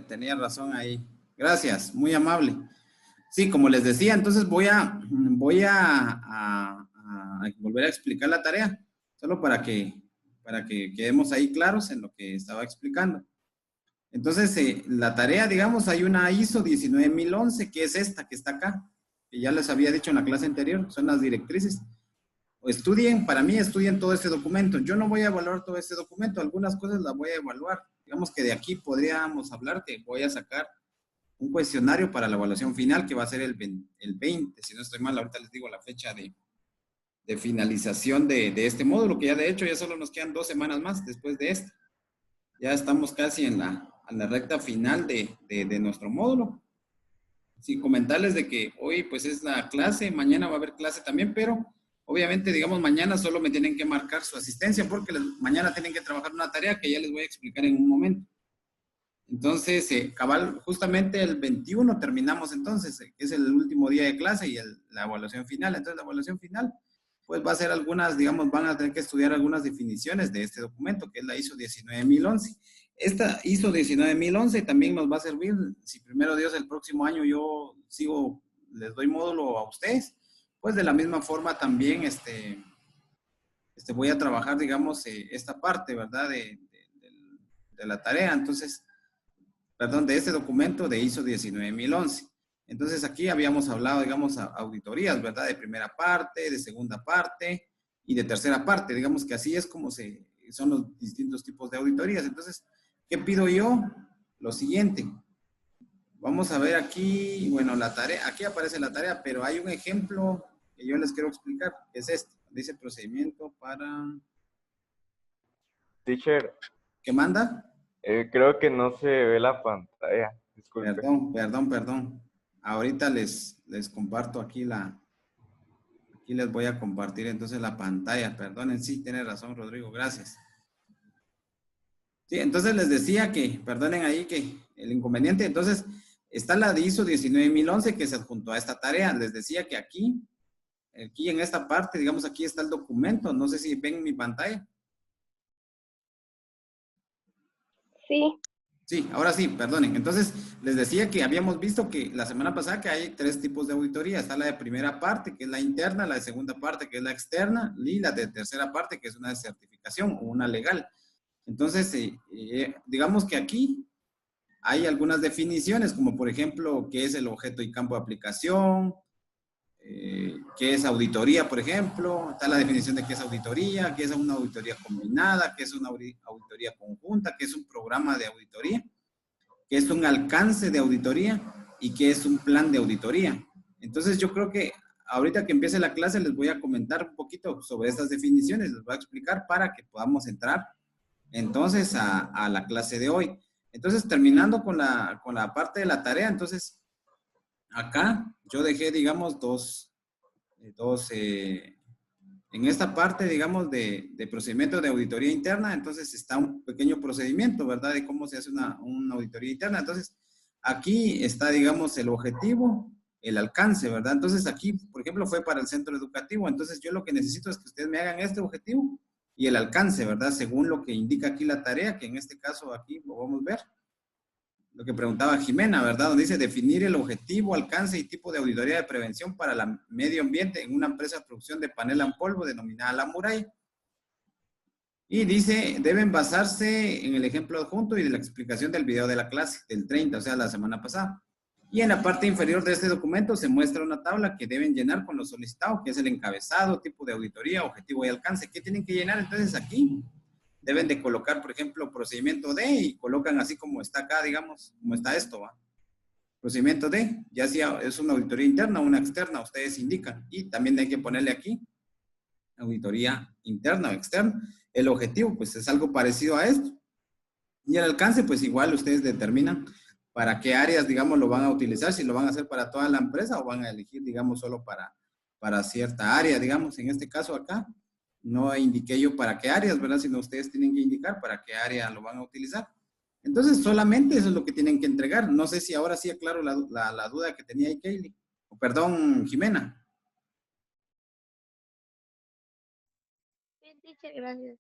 tenía razón ahí. Gracias, muy amable. Sí, como les decía, entonces voy a volver a explicar la tarea, solo para que quedemos ahí claros en lo que estaba explicando. Entonces, la tarea, digamos, hay una ISO 19011, que es esta que está acá, que ya les había dicho en la clase anterior, son las directrices. Estudien, para mí, estudien todo este documento. Yo no voy a evaluar todo este documento, algunas cosas las voy a evaluar. Digamos que de aquí podríamos hablar que voy a sacar un cuestionario para la evaluación final, que va a ser el 20, si no estoy mal, ahorita les digo la fecha de finalización de este módulo, que ya de hecho ya solo nos quedan 2 semanas más después de esto. Ya estamos casi en la recta final de nuestro módulo. Sí, comentarles de que hoy pues es la clase, mañana va a haber clase también, pero obviamente, digamos, mañana solo me tienen que marcar su asistencia porque mañana tienen que trabajar una tarea que ya les voy a explicar en un momento. Entonces, cabal, justamente el 21 terminamos entonces, que es el último día de clase y la evaluación final. Entonces, la evaluación final, pues va a ser algunas, digamos, van a tener que estudiar algunas definiciones de este documento, que es la ISO 19011. Esta ISO 19011 también nos va a servir, si primero Dios el próximo año yo sigo, les doy módulo a ustedes, pues de la misma forma también voy a trabajar, digamos, esta parte, ¿verdad? De la tarea. Entonces, perdón, de este documento de ISO 19011. Entonces, aquí habíamos hablado, digamos, auditorías, ¿verdad? De primera parte, de segunda parte y de tercera parte. Digamos que así es como son los distintos tipos de auditorías. Entonces, ¿qué pido yo? Lo siguiente. Vamos a ver aquí, bueno, la tarea, aquí aparece la tarea, pero hay un ejemplo que yo les quiero explicar, que es este. Dice procedimiento para... Teacher. ¿Qué manda? Creo que no se ve la pantalla. Disculpe. Perdón. Ahorita les comparto aquí aquí les voy a compartir entonces la pantalla. Perdonen, sí, tiene razón, Rodrigo, gracias. Sí, entonces les decía que, perdonen ahí que el inconveniente, entonces está la de ISO 19011 que se adjuntó a esta tarea. Les decía que aquí en esta parte, digamos, aquí está el documento. No sé si ven mi pantalla. Sí. Sí, ahora sí, perdonen. Entonces, les decía que habíamos visto que la semana pasada que hay 3 tipos de auditoría. Está la de primera parte, que es la interna, la de segunda parte, que es la externa, y la de tercera parte, que es una de certificación o una legal. Entonces, digamos que aquí hay algunas definiciones, como por ejemplo, qué es el objeto y campo de aplicación, qué es auditoría, por ejemplo. Está la definición de qué es una auditoría combinada, qué es una auditoría conjunta, qué es un programa de auditoría, qué es un alcance de auditoría y qué es un plan de auditoría. Entonces yo creo que ahorita que empiece la clase les voy a comentar un poquito sobre estas definiciones, les voy a explicar para que podamos entrar entonces a la clase de hoy. Entonces terminando con la parte de la tarea, entonces acá yo dejé, digamos, en esta parte, digamos, de procedimiento de auditoría interna, entonces está un pequeño procedimiento, ¿verdad? De cómo se hace una auditoría interna. Entonces, aquí está, digamos, el objetivo, el alcance, ¿verdad? Entonces, aquí, por ejemplo, fue para el centro educativo. Entonces, yo lo que necesito es que ustedes me hagan este objetivo y el alcance, ¿verdad? Según lo que indica aquí la tarea, que en este caso aquí lo vamos a ver. Lo que preguntaba Jimena, ¿verdad? Donde dice definir el objetivo, alcance y tipo de auditoría de prevención para el medio ambiente en una empresa de producción de panela en polvo denominada La Muralla. Y dice, deben basarse en el ejemplo adjunto y de la explicación del video de la clase del 30, o sea, la semana pasada. Y en la parte inferior de este documento se muestra una tabla que deben llenar con lo solicitado, que es el encabezado, tipo de auditoría, objetivo y alcance. ¿Qué tienen que llenar entonces aquí? Deben de colocar, por ejemplo, procedimiento D y colocan así como está acá, digamos, como está esto, ¿va? Procedimiento D, ya sea es una auditoría interna o una externa, ustedes indican. Y también hay que ponerle aquí, auditoría interna o externa. El objetivo, pues es algo parecido a esto. Y el alcance, pues igual ustedes determinan para qué áreas, digamos, lo van a utilizar, si lo van a hacer para toda la empresa o van a elegir, digamos, solo para cierta área, digamos, en este caso acá. No indiqué yo para qué áreas, ¿verdad? Sino ustedes tienen que indicar para qué área lo van a utilizar. Entonces, solamente eso es lo que tienen que entregar. No sé si ahora sí aclaro la duda que tenía ahí, Kaylee. O perdón, Jimena. Bien, teacher, gracias.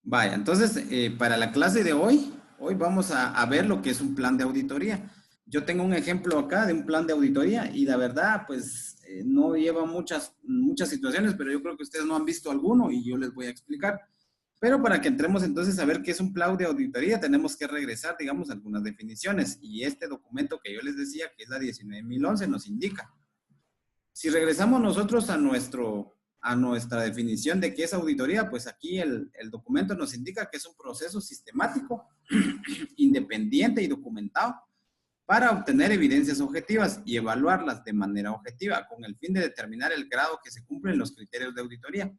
Vaya, entonces, para la clase de hoy, hoy vamos a ver lo que es un plan de auditoría. Yo tengo un ejemplo acá de un plan de auditoría y la verdad, pues, no lleva muchas situaciones, pero yo creo que ustedes no han visto alguno y yo les voy a explicar. Pero para que entremos entonces a ver qué es un plan de auditoría, tenemos que regresar, digamos, a algunas definiciones. Y este documento que yo les decía, que es la 19.011, nos indica. Si regresamos nosotros a nuestra definición de qué es auditoría, pues aquí el documento nos indica que es un proceso sistemático, independiente y documentado para obtener evidencias objetivas y evaluarlas de manera objetiva con el fin de determinar el grado que se cumplen los criterios de auditoría.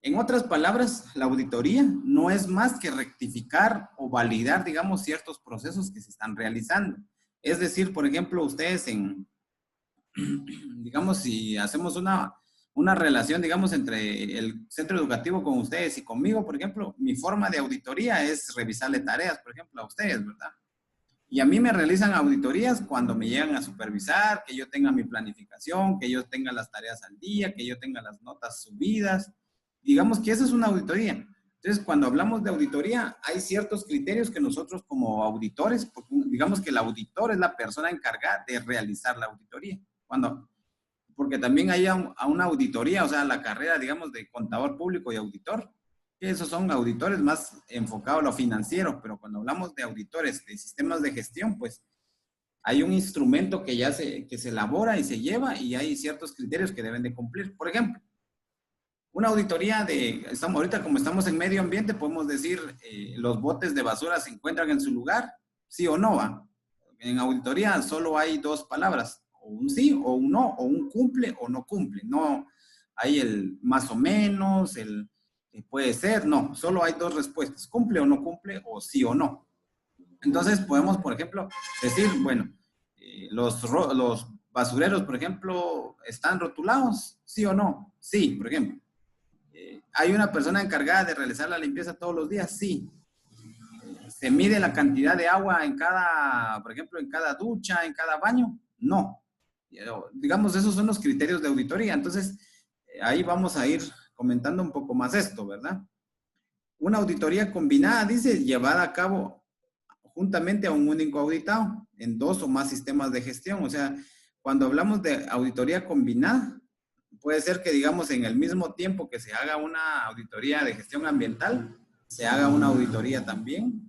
En otras palabras, la auditoría no es más que rectificar o validar, digamos, ciertos procesos que se están realizando. Es decir, por ejemplo, ustedes digamos, si hacemos una relación, digamos, entre el centro educativo con ustedes y conmigo, por ejemplo, mi forma de auditoría es revisarle tareas, por ejemplo, a ustedes, ¿verdad? Y a mí me realizan auditorías cuando me llegan a supervisar, que yo tenga mi planificación, que yo tenga las tareas al día, que yo tenga las notas subidas. Digamos que eso es una auditoría. Entonces, cuando hablamos de auditoría, hay ciertos criterios que nosotros como auditores, porque digamos que el auditor es la persona encargada de realizar la auditoría. Porque también hay a una auditoría, o sea, la carrera, digamos, de contador público y auditor, que esos son auditores más enfocados a lo financiero, pero cuando hablamos de auditores de sistemas de gestión, pues hay un instrumento que se elabora y se lleva y hay ciertos criterios que deben de cumplir. Por ejemplo, una auditoría ahorita como estamos en medio ambiente, podemos decir, los botes de basura se encuentran en su lugar, sí o no, ¿va? En auditoría solo hay dos palabras, o un sí o un no, o un cumple o no cumple. No hay el más o menos, el puede ser, no, solo hay dos respuestas, cumple o no cumple, o sí o no. Entonces podemos, por ejemplo, decir, bueno, los basureros, por ejemplo, ¿están rotulados? ¿Sí o no? Sí, por ejemplo. ¿Hay una persona encargada de realizar la limpieza todos los días? Sí. ¿Se mide la cantidad de agua en cada, por ejemplo, en cada ducha, en cada baño? No. Digamos, esos son los criterios de auditoría. Entonces, ahí vamos a ir comentando un poco más esto, ¿verdad? Una auditoría combinada, dice, llevada a cabo juntamente a un único auditado en dos o más sistemas de gestión. O sea, cuando hablamos de auditoría combinada, puede ser que, digamos, en el mismo tiempo que se haga una auditoría de gestión ambiental, se haga una auditoría también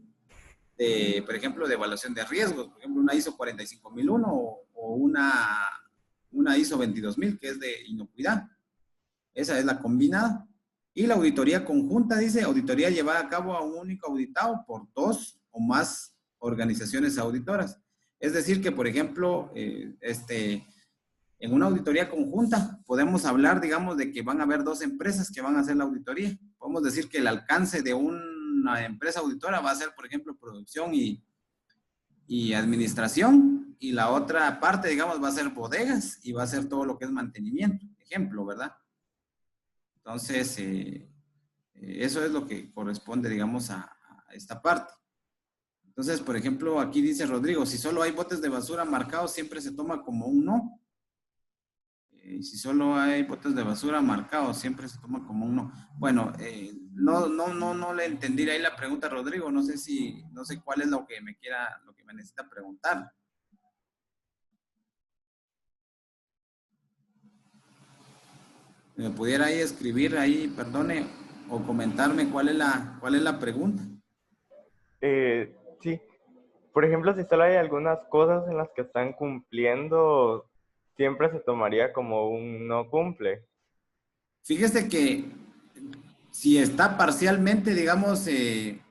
de, por ejemplo, de evaluación de riesgos, por ejemplo, una ISO 45001 o una ISO 22000, que es de inocuidad. Esa es la combinada. Y la auditoría conjunta, dice, auditoría llevada a cabo a un único auditado por dos o más organizaciones auditoras. Es decir, que, por ejemplo, en una auditoría conjunta podemos hablar, digamos, de que van a haber dos empresas que van a hacer la auditoría. Podemos decir que el alcance de una empresa auditora va a ser, por ejemplo, producción y administración, y la otra parte, digamos, va a ser bodegas y va a ser todo lo que es mantenimiento, ejemplo, ¿verdad? Entonces, eso es lo que corresponde, digamos, a esta parte. Entonces, por ejemplo, aquí dice Rodrigo, si solo hay botes de basura marcados, siempre se toma como un no. Si solo hay botes de basura marcados, siempre se toma como un no. Bueno, no le entendí ahí la pregunta a Rodrigo. No sé cuál es lo que me necesita preguntar. ¿Me pudiera ahí escribir ahí, perdone, o comentarme cuál es la pregunta? Sí. Por ejemplo, si solo hay algunas cosas en las que están cumpliendo, siempre se tomaría como un no cumple. Fíjese que si está parcialmente, digamos, si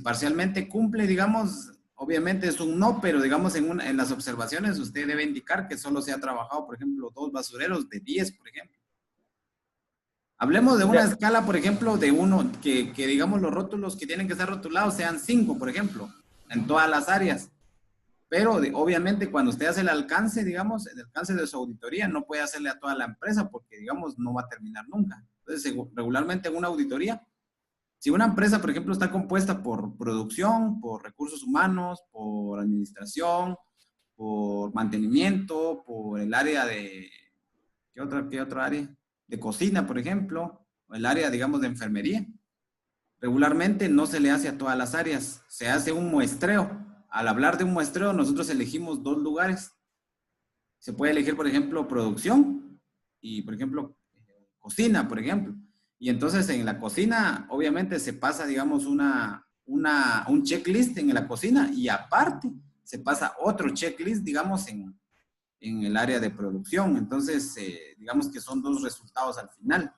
parcialmente cumple, digamos, obviamente es un no, pero digamos en las observaciones usted debe indicar que solo se ha trabajado, por ejemplo, 2 basureros de 10, por ejemplo. Hablemos de una escala, por ejemplo, de uno, que digamos los rótulos que tienen que ser rotulados sean 5, por ejemplo, en todas las áreas. Pero obviamente cuando usted hace el alcance, digamos, el alcance de su auditoría, no puede hacerle a toda la empresa porque, digamos, no va a terminar nunca. Entonces, regularmente en una auditoría, si una empresa, por ejemplo, está compuesta por producción, por recursos humanos, por administración, por mantenimiento, por el área de, ¿qué otra área? De cocina, por ejemplo, o el área, digamos, de enfermería. Regularmente no se le hace a todas las áreas, se hace un muestreo. Al hablar de un muestreo, nosotros elegimos 2 lugares. Se puede elegir, por ejemplo, producción y, por ejemplo, cocina, por ejemplo. Y entonces en la cocina, obviamente, se pasa, digamos, un checklist en la cocina y aparte se pasa otro checklist, digamos, en el área de producción. Entonces, digamos que son 2 resultados al final,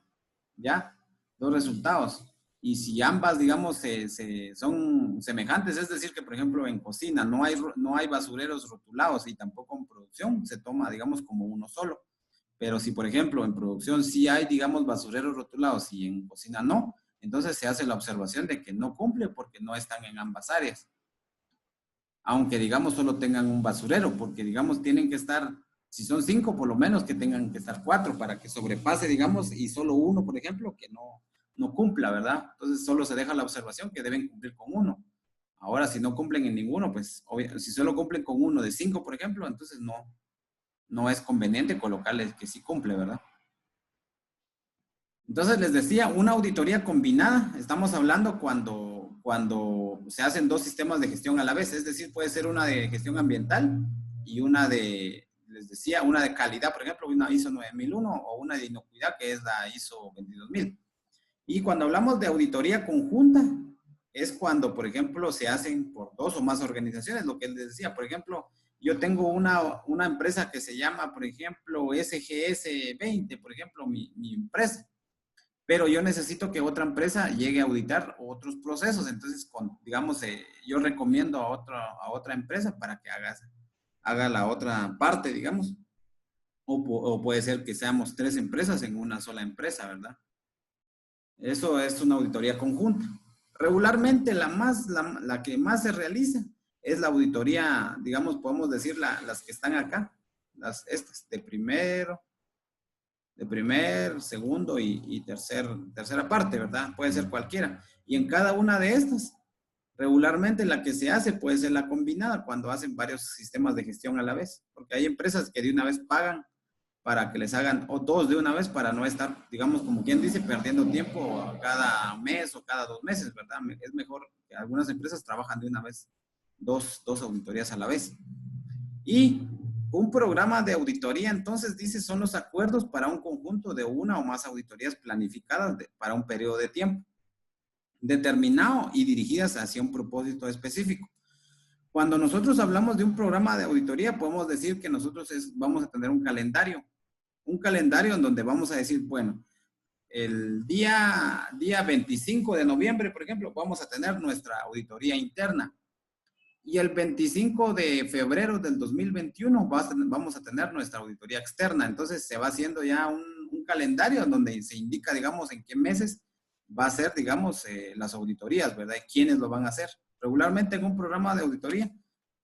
¿ya? 2 resultados. Y si ambas, digamos, son semejantes, es decir, que, por ejemplo, en cocina no hay basureros rotulados y tampoco en producción, se toma, digamos, como uno solo. Pero si, por ejemplo, en producción sí hay, digamos, basureros rotulados y en cocina no, entonces se hace la observación de que no cumple porque no están en ambas áreas. Aunque, digamos, solo tengan un basurero, porque, digamos, tienen que estar, si son 5, por lo menos que tengan que estar 4 para que sobrepase, digamos, y solo uno, por ejemplo, que no cumpla, ¿verdad? Entonces solo se deja la observación que deben cumplir con uno. Ahora, si no cumplen en ninguno, pues, si solo cumplen con uno de 5, por ejemplo, entonces no es conveniente colocarles que sí cumple, ¿verdad? Entonces les decía, una auditoría combinada, estamos hablando cuando se hacen 2 sistemas de gestión a la vez, es decir, puede ser una de gestión ambiental y una les decía, una de calidad, por ejemplo, una ISO 9001 o una de inocuidad que es la ISO 22000. Y cuando hablamos de auditoría conjunta, es cuando, por ejemplo, se hacen por 2 o más organizaciones, lo que les decía, por ejemplo, yo tengo una empresa que se llama, por ejemplo, SGS 20, por ejemplo, mi empresa, pero yo necesito que otra empresa llegue a auditar otros procesos, entonces, digamos, yo recomiendo a otra empresa para que haga la otra parte, digamos, o puede ser que seamos 3 empresas en una sola empresa, ¿verdad? Eso es una auditoría conjunta. Regularmente la que más se realiza es la auditoría, digamos, podemos decir las que están acá, estas de primer, segundo y tercera parte, ¿verdad? Puede ser cualquiera. Y en cada una de estas, regularmente la que se hace puede ser la combinada cuando hacen varios sistemas de gestión a la vez, porque hay empresas que de una vez pagan para que les hagan o 2 de una vez para no estar, digamos, como quien dice, perdiendo tiempo cada mes o cada 2 meses, ¿verdad? Es mejor que algunas empresas trabajan de una vez dos auditorías a la vez. Y un programa de auditoría, entonces, dice, son los acuerdos para un conjunto de una o más auditorías planificadas para un periodo de tiempo determinado y dirigidas hacia un propósito específico. Cuando nosotros hablamos de un programa de auditoría, podemos decir que nosotros vamos a tener un calendario en donde vamos a decir, bueno, el día 25 de noviembre, por ejemplo, vamos a tener nuestra auditoría interna. Y el 25 de febrero del 2021 vamos a tener nuestra auditoría externa. Entonces se va haciendo ya un calendario donde se indica, digamos, en qué meses va a ser, digamos, las auditorías, ¿verdad? Y quiénes lo van a hacer. Regularmente en un programa de auditoría,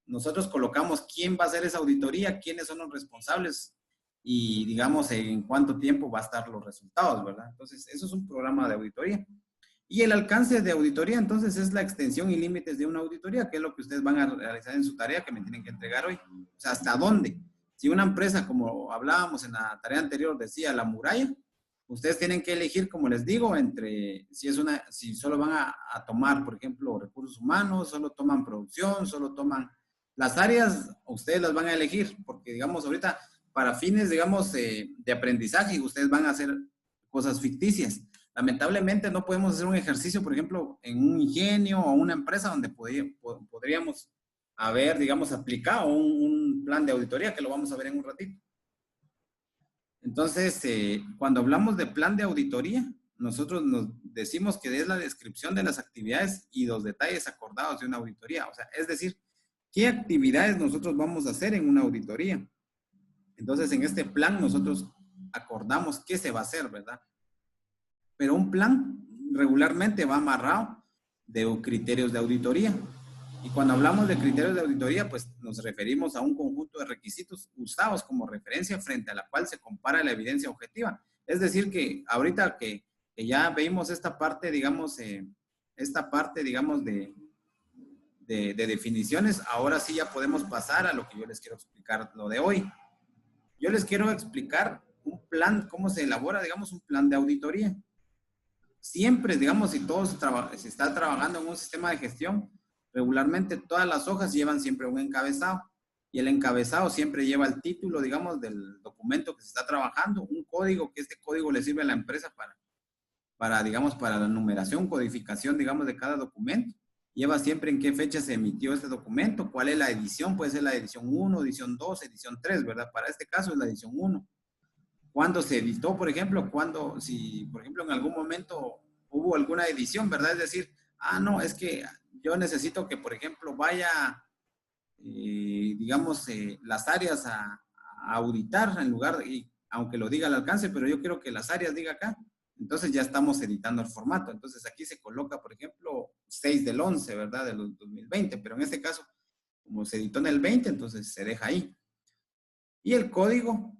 nosotros colocamos quién va a hacer esa auditoría, quiénes son los responsables y, digamos, en cuánto tiempo va a estar los resultados, ¿verdad? Entonces, eso es un programa de auditoría. Y el alcance de auditoría, entonces, es la extensión y límites de una auditoría, que es lo que ustedes van a realizar en su tarea que me tienen que entregar hoy. O sea, ¿hasta dónde? Si una empresa, como hablábamos en la tarea anterior, decía la muralla, ustedes tienen que elegir, como les digo, entre si solo van a tomar, por ejemplo, recursos humanos, solo toman producción, solo toman las áreas, ustedes las van a elegir, porque, digamos, ahorita, para fines, digamos, de aprendizaje, ustedes van a hacer cosas ficticias. Lamentablemente no podemos hacer un ejercicio, por ejemplo, en un ingenio o una empresa donde podríamos haber, digamos, aplicado un plan de auditoría, que lo vamos a ver en un ratito. Entonces, cuando hablamos de plan de auditoría, nosotros nos decimos que es la descripción de las actividades y los detalles acordados de una auditoría. O sea, es decir, ¿qué actividades nosotros vamos a hacer en una auditoría? Entonces, en este plan nosotros acordamos qué se va a hacer, ¿verdad? Pero un plan regularmente va amarrado de criterios de auditoría. Y cuando hablamos de criterios de auditoría, pues nos referimos a un conjunto de requisitos usados como referencia frente a la cual se compara la evidencia objetiva. Es decir, que ahorita que ya vimos esta parte, digamos, de definiciones, ahora sí ya podemos pasar a lo que yo les quiero explicar, lo de hoy. Yo les quiero explicar un plan, cómo se elabora, digamos, un plan de auditoría. siempre, digamos, si todos se está trabajando en un sistema de gestión, regularmente todas las hojas llevan siempre un encabezado. Y el encabezado siempre lleva el título, digamos, del documento que se está trabajando, un código, que este código le sirve a la empresa digamos, para la numeración, codificación, digamos, de cada documento. Lleva siempre en qué fecha se emitió este documento, cuál es la edición, puede ser la edición 1, edición 2, edición 3, ¿verdad? Para este caso es la edición 1. ¿Cuándo se editó, por ejemplo? Si, por ejemplo, en algún momento hubo alguna edición, ¿verdad? Es decir, no, es que yo necesito que, por ejemplo, vaya, digamos, las áreas a auditar en lugar, y aunque lo diga al alcance, pero yo quiero que las áreas diga acá. Entonces ya estamos editando el formato. Entonces aquí se coloca, por ejemplo, 6/11, ¿verdad? De los 2020, pero en este caso, como se editó en el 20, entonces se deja ahí. Y el código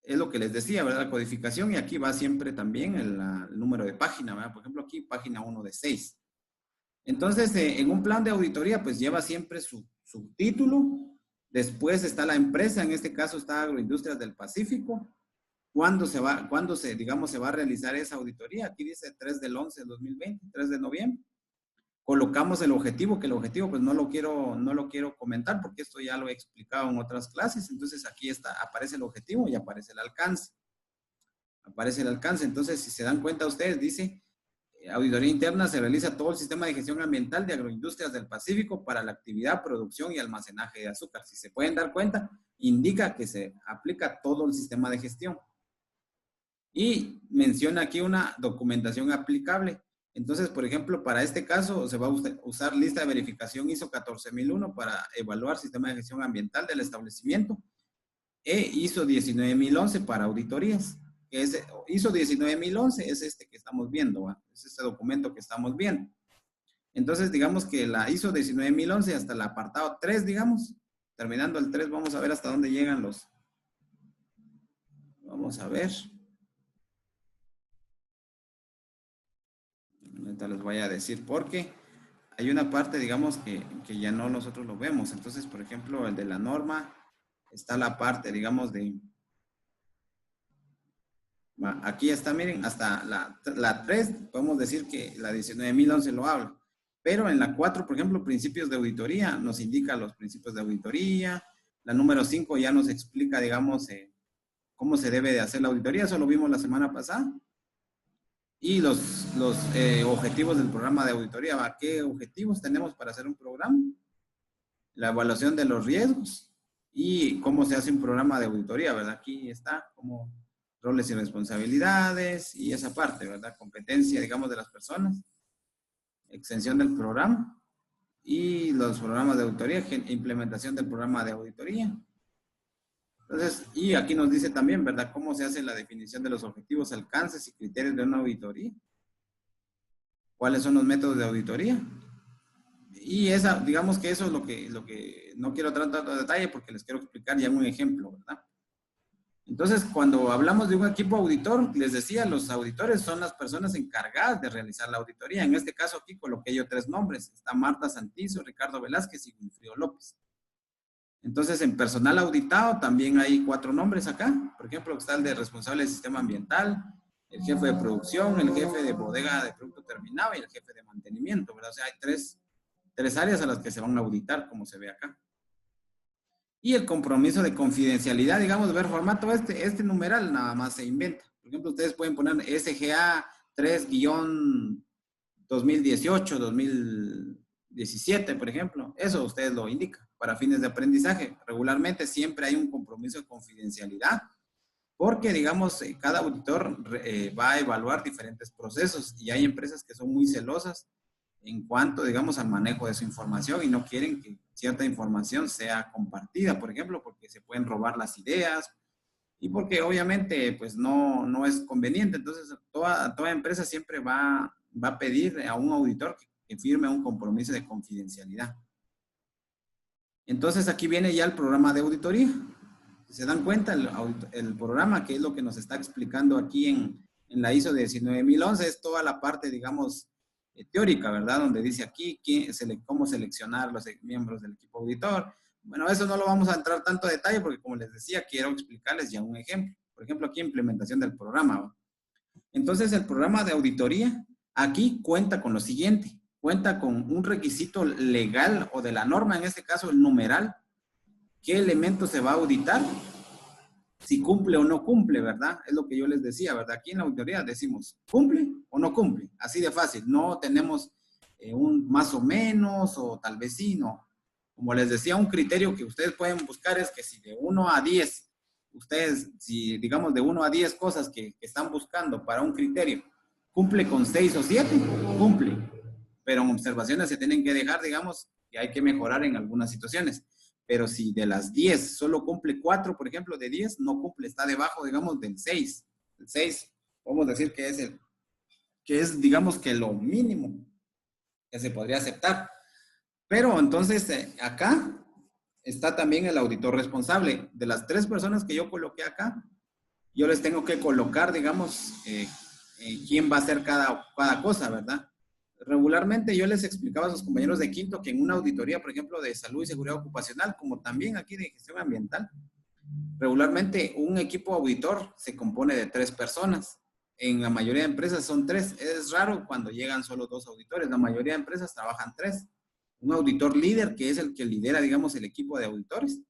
es lo que les decía, ¿verdad? La codificación, y aquí va siempre también el número de página, ¿verdad? Por ejemplo, aquí página 1 de 6. Entonces, en un plan de auditoría, pues lleva siempre su título. Después está la empresa, en este caso está Agroindustrias del Pacífico. ¿Cuándo se va a realizar esa auditoría? Aquí dice 3/11/2020, 3 de noviembre. Colocamos el objetivo, que el objetivo pues no lo quiero comentar porque esto ya lo he explicado en otras clases. Entonces aquí aparece el objetivo y aparece el alcance. Entonces, si se dan cuenta ustedes, dice, auditoría interna se realiza todo el sistema de gestión ambiental de Agroindustrias del Pacífico para la actividad, producción y almacenaje de azúcar. Si se pueden dar cuenta, indica que se aplica todo el sistema de gestión. Y menciona aquí una documentación aplicable. Entonces, por ejemplo, para este caso se va a usar lista de verificación ISO 14001 para evaluar sistema de gestión ambiental del establecimiento e ISO 19011 para auditorías. ISO 19011 es este que estamos viendo, ¿va? Es este documento que estamos viendo. Entonces, digamos que la ISO 19011 hasta el apartado 3, digamos, terminando el 3, vamos a ver hasta dónde llegan vamos a ver. Ahorita les voy a decir porque hay una parte, digamos, que ya no nosotros lo vemos. Entonces, por ejemplo, el de la norma, está la parte, digamos, aquí está, miren, hasta la 3, podemos decir que la 19011 lo habla. Pero en la 4, por ejemplo, principios de auditoría, nos indica los principios de auditoría. La número 5 ya nos explica, digamos, cómo se debe de hacer la auditoría. Eso lo vimos la semana pasada. Y los objetivos del programa de auditoría. ¿Qué objetivos tenemos para hacer un programa? La evaluación de los riesgos y cómo se hace un programa de auditoría, ¿verdad? Aquí está como roles y responsabilidades y esa parte, ¿verdad? Competencia, digamos, de las personas, extensión del programa y los programas de auditoría, implementación del programa de auditoría. Entonces, y aquí nos dice también, ¿verdad? Cómo se hace la definición de los objetivos, alcances y criterios de una auditoría. ¿Cuáles son los métodos de auditoría? Y digamos que eso es lo que no quiero tratar de detalle porque les quiero explicar ya un ejemplo, ¿verdad? Entonces, cuando hablamos de un equipo auditor, les decía, los auditores son las personas encargadas de realizar la auditoría. En este caso aquí coloqué yo 3 nombres. Está Marta Santizo, Ricardo Velázquez y Wilfrido López. Entonces, en personal auditado también hay 4 nombres acá. Por ejemplo, está el de responsable del sistema ambiental, el jefe de producción, el jefe de bodega de producto terminado y el jefe de mantenimiento, ¿verdad? O sea, hay 3 áreas a las que se van a auditar, como se ve acá. Y el compromiso de confidencialidad, digamos, ver formato, este numeral nada más se inventa. Por ejemplo, ustedes pueden poner SGA 3-2018, 2017, por ejemplo. Eso ustedes lo indican para fines de aprendizaje. Regularmente siempre hay un compromiso de confidencialidad porque, digamos, cada auditor va a evaluar diferentes procesos y hay empresas que son muy celosas en cuanto, digamos, al manejo de su información y no quieren que cierta información sea compartida, por ejemplo, porque se pueden robar las ideas y porque obviamente pues no es conveniente. Entonces, toda empresa siempre va a pedir a un auditor que firme un compromiso de confidencialidad. Entonces, aquí viene ya el programa de auditoría. Si se dan cuenta, el programa, que es lo que nos está explicando aquí en la ISO 19011, es toda la parte, digamos, teórica, ¿verdad? Donde dice aquí cómo seleccionar los miembros del equipo auditor. Bueno, eso no lo vamos a entrar tanto a detalle porque, como les decía, quiero explicarles ya un ejemplo. Por ejemplo, aquí implementación del programa, ¿va? Entonces, el programa de auditoría aquí cuenta con lo siguiente. Cuenta con un requisito legal o de la norma, en este caso el numeral. ¿Qué elemento se va a auditar? Si cumple o no cumple, ¿verdad? Es lo que yo les decía, ¿verdad? Aquí en la auditoría decimos, ¿cumple o no cumple? Así de fácil. No tenemos un más o menos o tal vez sí, no. Como les decía, un criterio que ustedes pueden buscar es que si de 1 a 10, ustedes, si digamos de 1 a 10 cosas que están buscando para un criterio, cumple con 6 o 7, cumple. Pero en observaciones se tienen que dejar, digamos, que hay que mejorar en algunas situaciones. Pero si de las 10 solo cumple 4, por ejemplo, de 10, no cumple, está debajo, digamos, del 6. El 6, podemos decir que es, digamos, que lo mínimo que se podría aceptar. Pero entonces, acá está también el auditor responsable. De las 3 personas que yo coloqué acá, yo les tengo que colocar, digamos, quién va a hacer cada cosa, ¿verdad? Regularmente yo les explicaba a sus compañeros de quinto que en una auditoría, por ejemplo, de salud y seguridad ocupacional, como también aquí de gestión ambiental, regularmente un equipo auditor se compone de 3 personas. En la mayoría de empresas son 3. Es raro cuando llegan solo 2 auditores. La mayoría de empresas trabajan 3. Un auditor líder, que es el que lidera, digamos, el equipo de auditores.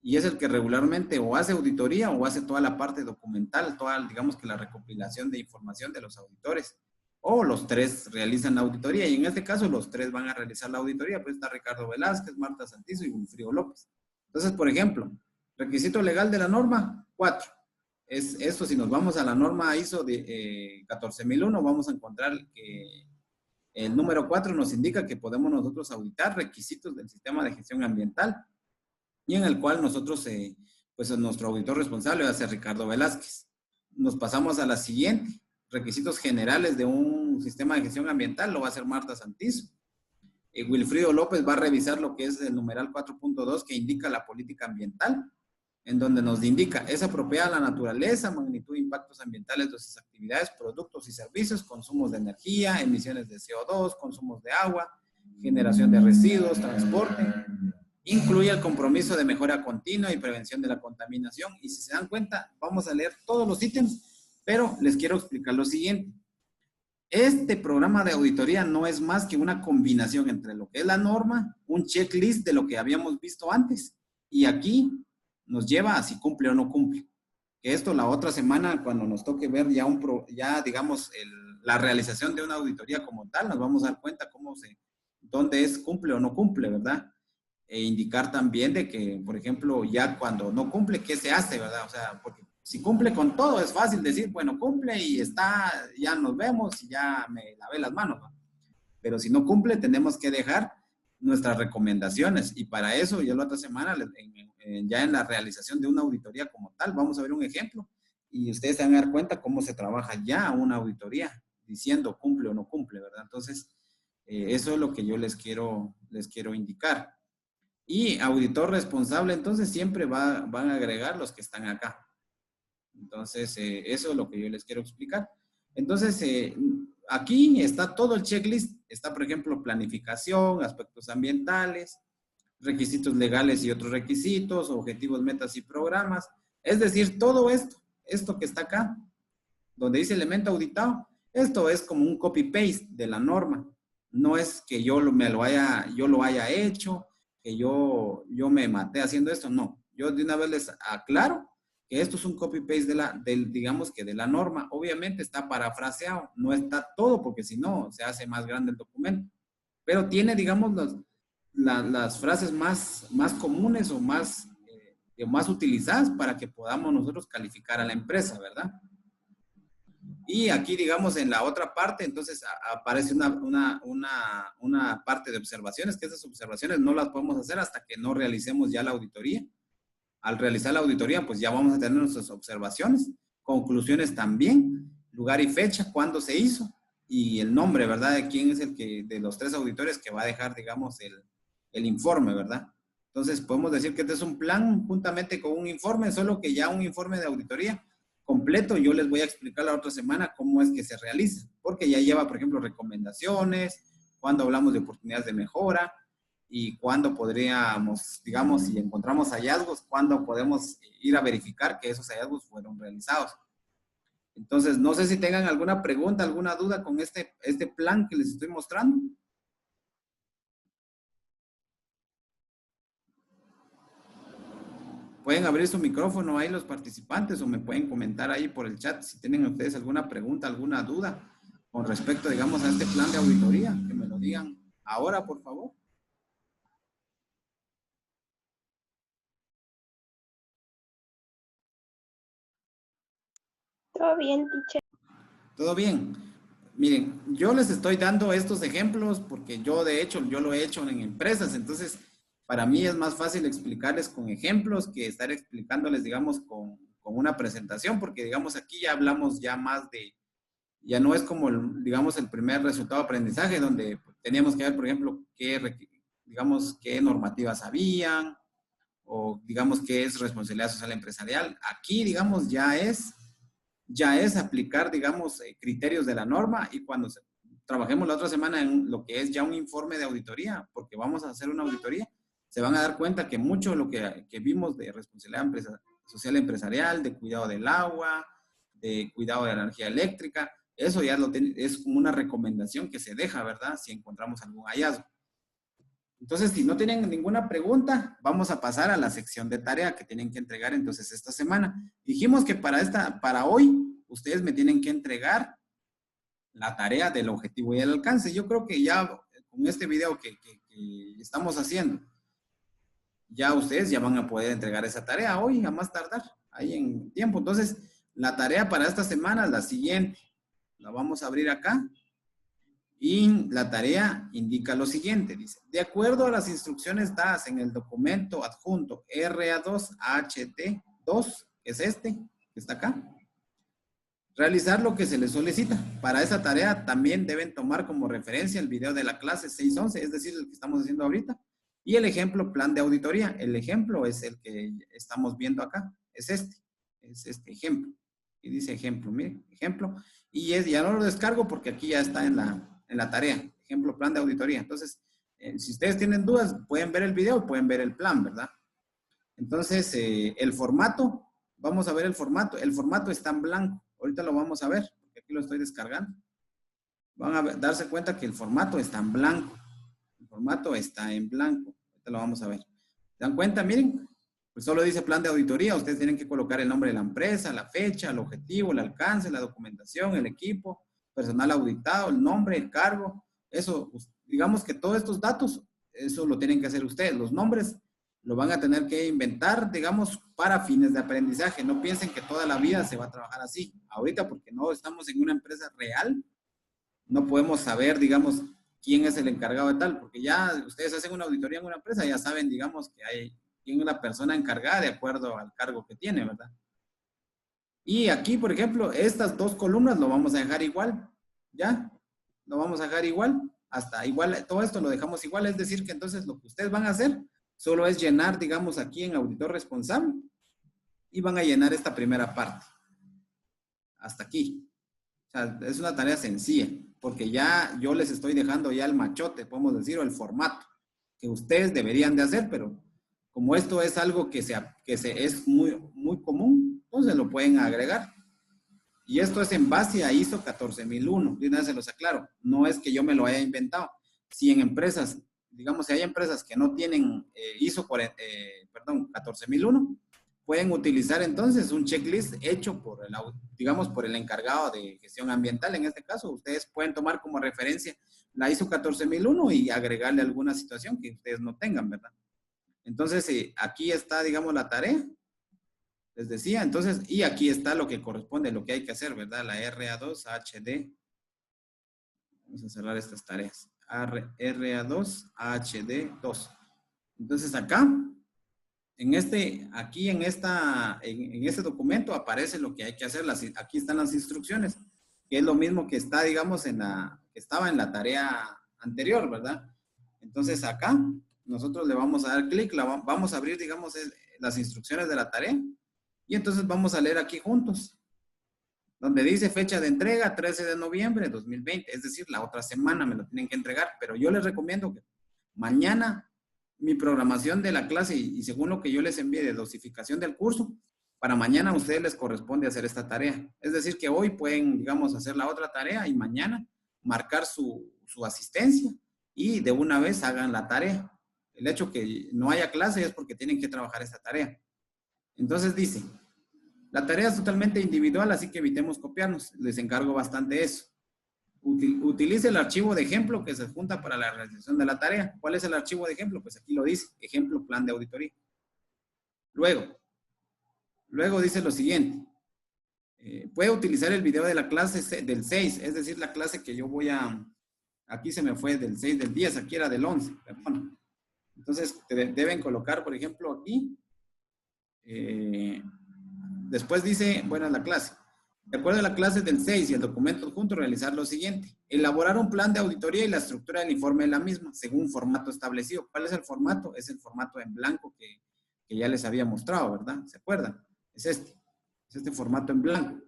Y es el que regularmente o hace auditoría o hace toda la parte documental, toda, digamos que la recopilación de información de los auditores. O los 3 realizan la auditoría, y en este caso los 3 van a realizar la auditoría. Pues está Ricardo Velázquez, Marta Santizo y Wilfrido López. Entonces, por ejemplo, requisito legal de la norma, 4. Es esto, si nos vamos a la norma ISO de 14001, vamos a encontrar que el número 4 nos indica que podemos nosotros auditar requisitos del sistema de gestión ambiental, y en el cual nosotros, pues nuestro auditor responsable va a ser Ricardo Velázquez. Nos pasamos a la siguiente. Requisitos generales de un sistema de gestión ambiental lo va a hacer Marta Santizo. Wilfrido López va a revisar lo que es el numeral 4.2 que indica la política ambiental, en donde nos indica, es apropiada la naturaleza, magnitud de impactos ambientales de sus actividades, productos y servicios, consumos de energía, emisiones de CO2, consumos de agua, generación de residuos, transporte. Incluye el compromiso de mejora continua y prevención de la contaminación. Y si se dan cuenta, vamos a leer todos los ítems, pero les quiero explicar lo siguiente. Este programa de auditoría no es más que una combinación entre lo que es la norma, un checklist de lo que habíamos visto antes, y aquí nos lleva a si cumple o no cumple. Que esto la otra semana, cuando nos toque ver ya digamos, la realización de una auditoría como tal, nos vamos a dar cuenta dónde es cumple o no cumple, ¿verdad? E indicar también de que, por ejemplo, ya cuando no cumple, ¿qué se hace, verdad? O sea, porque si cumple con todo, es fácil decir, bueno, cumple y ya nos vemos y ya me lavé las manos, ¿no? Pero si no cumple, tenemos que dejar nuestras recomendaciones, y para eso ya la otra semana, ya en la realización de una auditoría como tal, vamos a ver un ejemplo y ustedes se van a dar cuenta cómo se trabaja ya una auditoría, diciendo cumple o no cumple, ¿verdad? Entonces, eso es lo que yo les quiero indicar. Y auditor responsable, entonces siempre van a agregar los que están acá. Entonces, eso es lo que yo les quiero explicar. Entonces, aquí está todo el checklist. Está, por ejemplo, planificación, aspectos ambientales, requisitos legales y otros requisitos, objetivos, metas y programas. Es decir, todo esto que está acá, donde dice elemento auditado, esto es como un copy-paste de la norma. No es que yo lo haya hecho, que yo me maté haciendo esto, no. Yo de una vez les aclaro que esto es un copy-paste digamos que de la norma. Obviamente está parafraseado, no está todo, porque si no, se hace más grande el documento. Pero tiene, digamos, las frases más comunes o más utilizadas para que podamos nosotros calificar a la empresa, ¿verdad? Y aquí, digamos, en la otra parte, entonces aparece una parte de observaciones, que esas observaciones no las podemos hacer hasta que no realicemos ya la auditoría. Al realizar la auditoría, pues ya vamos a tener nuestras observaciones, conclusiones también, lugar y fecha, cuándo se hizo, y el nombre, ¿verdad? De quién es de los 3 auditores que va a dejar, digamos, el informe, ¿verdad? Entonces, podemos decir que este es un plan juntamente con un informe, solo que ya un informe de auditoría completo, yo les voy a explicar la otra semana cómo es que se realiza, porque ya lleva, por ejemplo, recomendaciones, cuando hablamos de oportunidades de mejora, y cuándo podríamos, digamos, si encontramos hallazgos, cuándo podemos ir a verificar que esos hallazgos fueron realizados. Entonces, no sé si tengan alguna pregunta, alguna duda con este plan que les estoy mostrando. Pueden abrir su micrófono ahí los participantes o me pueden comentar ahí por el chat si tienen ustedes alguna pregunta, alguna duda con respecto, digamos, a este plan de auditoría. Que me lo digan ahora, por favor. Todo bien, teacher. Todo bien. Miren, yo les estoy dando estos ejemplos porque yo, de hecho, yo lo he hecho en empresas. Entonces, para mí es más fácil explicarles con ejemplos que estar explicándoles, digamos, con una presentación, porque, digamos, aquí ya hablamos ya más de, ya no es como, digamos, el primer resultado de aprendizaje, donde teníamos que ver, por ejemplo, digamos, qué normativas habían, o digamos, qué es responsabilidad social empresarial. Aquí, digamos, ya es aplicar, digamos, criterios de la norma, y cuando trabajemos la otra semana en lo que es ya un informe de auditoría, porque vamos a hacer una auditoría, se van a dar cuenta que mucho de lo que vimos de responsabilidad social empresarial, de cuidado del agua, de cuidado de la energía eléctrica, eso ya es como una recomendación que se deja, ¿verdad? Si encontramos algún hallazgo. Entonces, si no tienen ninguna pregunta, vamos a pasar a la sección de tarea que tienen que entregar entonces esta semana. Dijimos que para hoy, ustedes me tienen que entregar la tarea del objetivo y el alcance. Yo creo que ya con este video que estamos haciendo, ya ustedes ya van a poder entregar esa tarea hoy, a más tardar, ahí en tiempo. Entonces, la tarea para esta semana es la siguiente. La vamos a abrir acá. Y la tarea indica lo siguiente, dice, de acuerdo a las instrucciones dadas en el documento adjunto RA2HT2, que es este, que está acá, realizar lo que se les solicita. Para esa tarea también deben tomar como referencia el video de la clase 611, es decir, el que estamos haciendo ahorita, y el ejemplo plan de auditoría. El ejemplo es el que estamos viendo acá, es este ejemplo. Y dice ejemplo, miren, ejemplo. Y ya no lo descargo porque aquí ya está en la tarea, ejemplo, plan de auditoría. Entonces, si ustedes tienen dudas, pueden ver el video, pueden ver el plan, ¿verdad? Entonces, el formato, vamos a ver el formato está en blanco, ahorita lo vamos a ver, porque aquí lo estoy descargando. Van a darse cuenta que el formato está en blanco, ahorita lo vamos a ver. ¿Se dan cuenta? Miren, pues solo dice plan de auditoría, ustedes tienen que colocar el nombre de la empresa, la fecha, el objetivo, el alcance, la documentación, el equipo, personal auditado, el nombre, el cargo, eso, digamos que todos estos datos, eso lo tienen que hacer ustedes. Los nombres lo van a tener que inventar, digamos, para fines de aprendizaje. No piensen que toda la vida se va a trabajar así. Ahorita, porque no estamos en una empresa real, no podemos saber, digamos, quién es el encargado de tal, porque ya ustedes hacen una auditoría en una empresa, ya saben, digamos, que hay quién es la persona encargada de acuerdo al cargo que tiene, ¿verdad? Y aquí, por ejemplo, estas dos columnas lo vamos a dejar igual, ¿ya? Lo vamos a dejar igual, hasta igual, todo esto lo dejamos igual, es decir, que entonces lo que ustedes van a hacer solo es llenar, digamos, aquí en auditor responsable y van a llenar esta primera parte, hasta aquí. O sea, es una tarea sencilla, porque ya yo les estoy dejando ya el machote, podemos decir, o el formato, que ustedes deberían de hacer, pero como esto es algo que es muy común, entonces lo pueden agregar. Y esto es en base a ISO 14001. De una vez se los aclaro. No es que yo me lo haya inventado. Si en empresas, digamos, si hay empresas que no tienen ISO 14001, pueden utilizar entonces un checklist hecho por digamos, por el encargado de gestión ambiental. En este caso, ustedes pueden tomar como referencia la ISO 14001 y agregarle alguna situación que ustedes no tengan, ¿verdad? Entonces, aquí está, digamos, la tarea. Les decía, entonces, y aquí está lo que corresponde, lo que hay que hacer, ¿verdad? La RA2HD. Vamos a cerrar estas tareas. RA2HD2. Entonces, acá, en este documento aparece lo que hay que hacer. Aquí están las instrucciones, que es lo mismo que está, digamos, que estaba en la tarea anterior, ¿verdad? Entonces, acá, nosotros le vamos a dar clic, vamos a abrir, digamos, las instrucciones de la tarea. Y entonces vamos a leer aquí juntos, donde dice fecha de entrega 13 de noviembre de 2020, es decir, la otra semana me lo tienen que entregar, pero yo les recomiendo que mañana mi programación de la clase y según lo que yo les envíe de dosificación del curso, para mañana a ustedes les corresponde hacer esta tarea. Es decir, que hoy pueden, digamos, hacer la otra tarea y mañana marcar su asistencia y de una vez hagan la tarea. El hecho que no haya clase es porque tienen que trabajar esta tarea. Entonces dice, la tarea es totalmente individual, así que evitemos copiarnos. Les encargo bastante eso. Utilice el archivo de ejemplo que se adjunta para la realización de la tarea. ¿Cuál es el archivo de ejemplo? Pues aquí lo dice, ejemplo, plan de auditoría. Luego dice lo siguiente. Puede utilizar el video de la clase del 6, es decir, la clase que yo voy a... Aquí se me fue del 6, del 10, aquí era del 11, perdón. Entonces, deben colocar, por ejemplo, aquí. Después dice, bueno, la clase. De acuerdo a la clase del 6 y el documento adjunto, realizar lo siguiente. Elaborar un plan de auditoría y la estructura del informe de la misma, según un formato establecido. ¿Cuál es el formato? Es el formato en blanco que ya les había mostrado, ¿verdad? ¿Se acuerdan? Es este formato en blanco.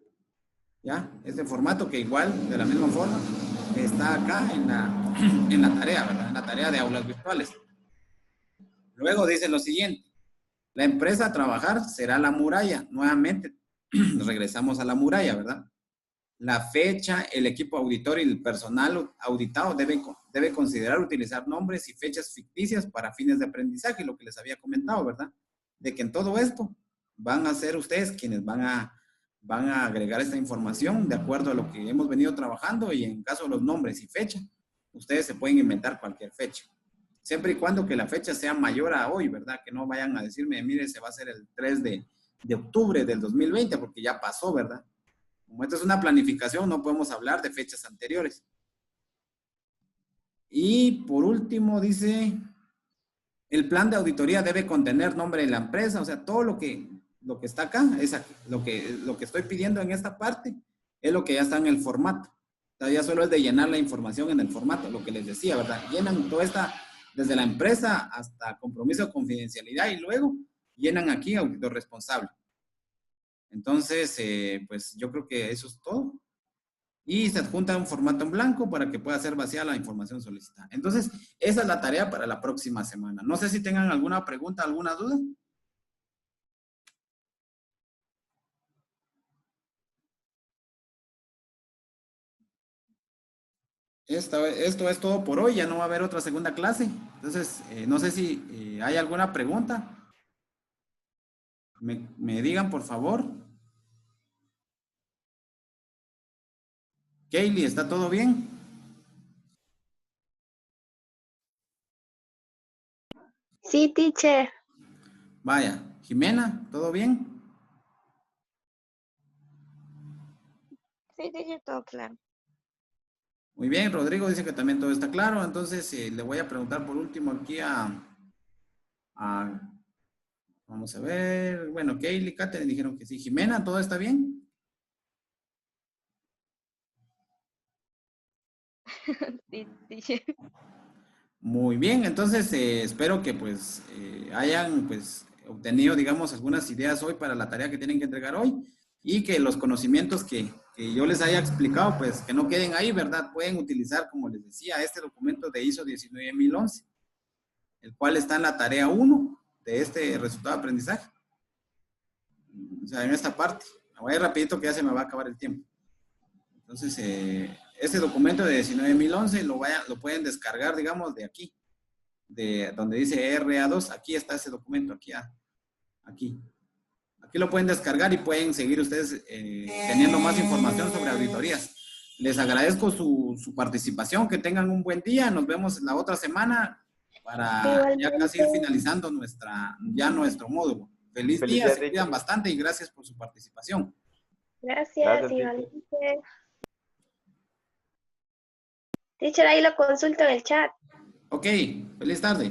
¿Ya? Este formato que igual, de la misma forma, está acá en la tarea, ¿verdad? En la tarea de aulas virtuales. Luego dice lo siguiente. La empresa a trabajar será la muralla. Nuevamente, regresamos a la muralla, ¿verdad? La fecha, el equipo auditor y el personal auditado debe considerar utilizar nombres y fechas ficticias para fines de aprendizaje, lo que les había comentado, ¿verdad? De que en todo esto van a ser ustedes quienes van a agregar esta información de acuerdo a lo que hemos venido trabajando, y en caso de los nombres y fecha, ustedes se pueden inventar cualquier fecha. Siempre y cuando que la fecha sea mayor a hoy, ¿verdad? Que no vayan a decirme, mire, se va a hacer el 3 de octubre del 2020, porque ya pasó, ¿verdad? Como esto es una planificación, no podemos hablar de fechas anteriores. Y por último dice, el plan de auditoría debe contener nombre de la empresa, o sea, todo lo que está acá, es aquí, lo que estoy pidiendo en esta parte, es lo que ya está en el formato. O sea, ya solo es de llenar la información en el formato, lo que les decía, ¿verdad? Llenan toda esta, desde la empresa hasta compromiso de confidencialidad, y luego llenan aquí auditor responsable. Entonces, pues yo creo que eso es todo. Y se adjunta un formato en blanco para que pueda ser vaciada la información solicitada. Entonces, esa es la tarea para la próxima semana. No sé si tengan alguna pregunta, alguna duda. Esto es todo por hoy, ya no va a haber otra segunda clase. Entonces, no sé si hay alguna pregunta. Me digan, por favor. Kaylee, ¿está todo bien? Sí, teacher. Vaya. Jimena, ¿todo bien? Sí, teacher, todo claro. Muy bien, Rodrigo dice que también todo está claro. Entonces, le voy a preguntar por último aquí vamos a ver. Bueno, Kaylee, Katherine dijeron que sí. Jimena, ¿todo está bien? Sí, teacher. Muy bien, entonces espero que pues hayan pues obtenido, digamos, algunas ideas hoy para la tarea que tienen que entregar hoy, y que los conocimientos que yo les haya explicado, pues que no queden ahí, ¿verdad? Pueden utilizar, como les decía, este documento de ISO 19011, el cual está en la tarea 1 de este resultado de aprendizaje. O sea, en esta parte. Me voy a ir rapidito que ya se me va a acabar el tiempo. Entonces, este documento de 19011 lo pueden descargar, digamos, de aquí, de donde dice RA2. Aquí está ese documento, aquí lo pueden descargar y pueden seguir ustedes teniendo más información sobre auditorías. Les agradezco su participación, que tengan un buen día. Nos vemos la otra semana para ya casi ir finalizando nuestro módulo. Feliz día, se cuidan bastante y gracias por su participación. Gracias, igualmente. Teacher, ahí lo consulto en el chat. Ok, feliz tarde.